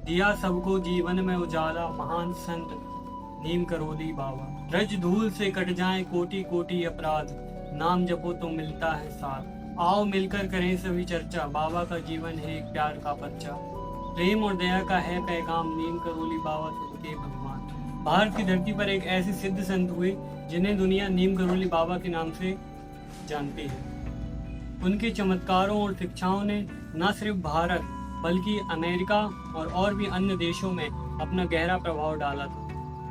दिया सबको जीवन में उजाला, महान संत नीम करोली बाबा। रज धूल से कट जाए कोटि कोटि अपराध, नाम जपो तो मिलता है साथ। आओ मिलकर करें सभी चर्चा, बाबा का जीवन है एक प्यार का पर्चा। प्रेम और दया का है पैगाम, नीम करोली बाबा सबके भगवान। भारत की धरती पर एक ऐसे सिद्ध संत हुए जिन्हें दुनिया नीम करोली बाबा के नाम से जानती है। उनके चमत्कारों और शिक्षाओं ने न सिर्फ भारत बल्कि अमेरिका और भी अन्य देशों में अपना गहरा प्रभाव डाला था।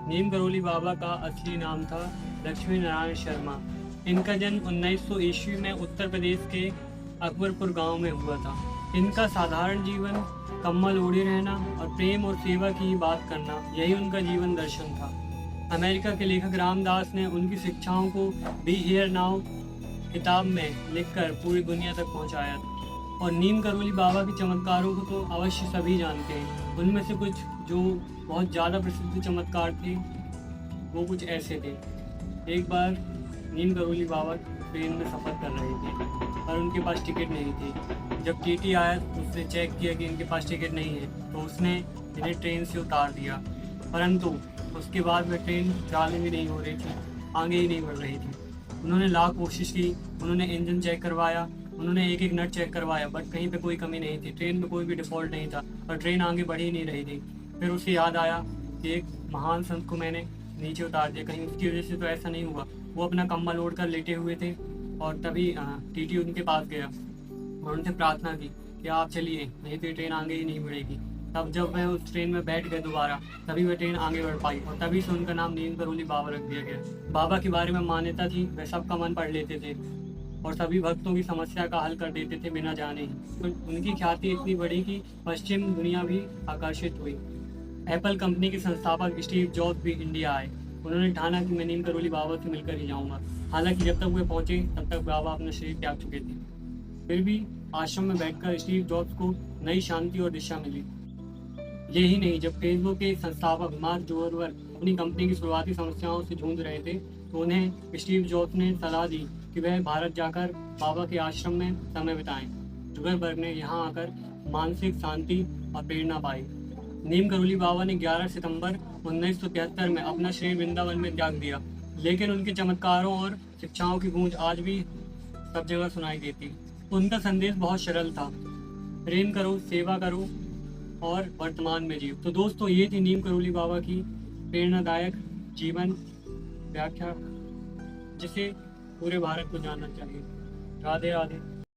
नीम करोली बाबा का असली नाम था लक्ष्मी नारायण शर्मा। इनका जन्म 1900 ईस्वी में उत्तर प्रदेश के अकबरपुर गांव में हुआ था। इनका साधारण जीवन, कम्बल ओढ़े रहना और प्रेम और सेवा की ही बात करना, यही उनका जीवन दर्शन था। अमेरिका के लेखक रामदास ने उनकी शिक्षाओं को बी हियर नाउ किताब में लिखकर पूरी दुनिया तक पहुंचाया था। और नीम करोली बाबा के चमत्कारों को तो अवश्य सभी जानते हैं। उनमें से कुछ जो बहुत ज़्यादा प्रसिद्ध चमत्कार थे वो कुछ ऐसे थे। एक बार नीम करोली बाबा ट्रेन में सफ़र कर रहे थे और उनके पास टिकट नहीं थी। जब टीटी आया उसने चेक किया कि इनके पास टिकट नहीं है तो उसने इन्हें ट्रेन से उतार दिया, परंतु उसके बाद वह ट्रेन चालू भी नहीं हो रही थी, आगे ही नहीं बढ़ रही थी। उन्होंने लाख कोशिश की, उन्होंने इंजन चेक करवाया, उन्होंने एक एक नट चेक करवाया, बट कहीं पे कोई कमी नहीं थी। ट्रेन में कोई भी डिफ़ॉल्ट नहीं था और ट्रेन आगे बढ़ ही नहीं रही थी। फिर उसे याद आया कि एक महान संत को मैंने नीचे उतार दिया, कहीं उसकी वजह से तो ऐसा नहीं हुआ। वो अपना कम्बल ओढ़ कर लेटे हुए थे और तभी टीटी उनके पास गया और उनसे प्रार्थना की कि आप चलिए, नहीं तो ये ट्रेन आगे ही नहीं बढ़ेगी। तब जब वह उस ट्रेन में बैठ गए दोबारा, तभी वह ट्रेन आगे बढ़ पाई और तभी से उनका नाम नीम करोली बाबा रख दिया गया। बाबा के बारे में मान्यता थी वह सबका मन पढ़ लेते थे और सभी भक्तों की समस्या का हल कर देते थे बिना जाने ही। तो उनकी ख्याति इतनी बढ़ी कि पश्चिम दुनिया भी आकर्षित हुई। एप्पल कंपनी के संस्थापक स्टीव जॉब्स भी इंडिया आए। उन्होंने ठाना कि मैं नीम करोली बाबा से मिलकर ही जाऊंगा। हालांकि जब तक वे पहुंचे तब तक बाबा अपना शरीर त्याग चुके थे। फिर भी आश्रम में बैठकर स्टीव जॉब्स को नई शांति और दिशा मिली। यही नहीं, जब फेसबुक के संस्थापक मार्क जुकरबर्ग अपनी कंपनी की शुरुआती समस्याओं से जूझ रहे थे तो उन्हें स्टीव जॉब्स ने सलाह दी कि वह भारत जाकर बाबा के आश्रम में समय बिताएं। जुकरबर्ग ने यहाँ आकर मानसिक शांति और प्रेरणा पाई। नीम करोली बाबा ने 11 सितंबर 1973 में अपना शरीर वृंदावन में त्याग दिया, लेकिन उनके चमत्कारों और शिक्षाओं की गूंज आज भी सब जगह सुनाई देती। उनका संदेश बहुत सरल था, प्रेम करो, सेवा करो और वर्तमान में जियो। तो दोस्तों, ये थी नीम करोली बाबा की प्रेरणादायक जीवन व्याख्या, जिसे पूरे भारत को जानना चाहिए। राधे राधे।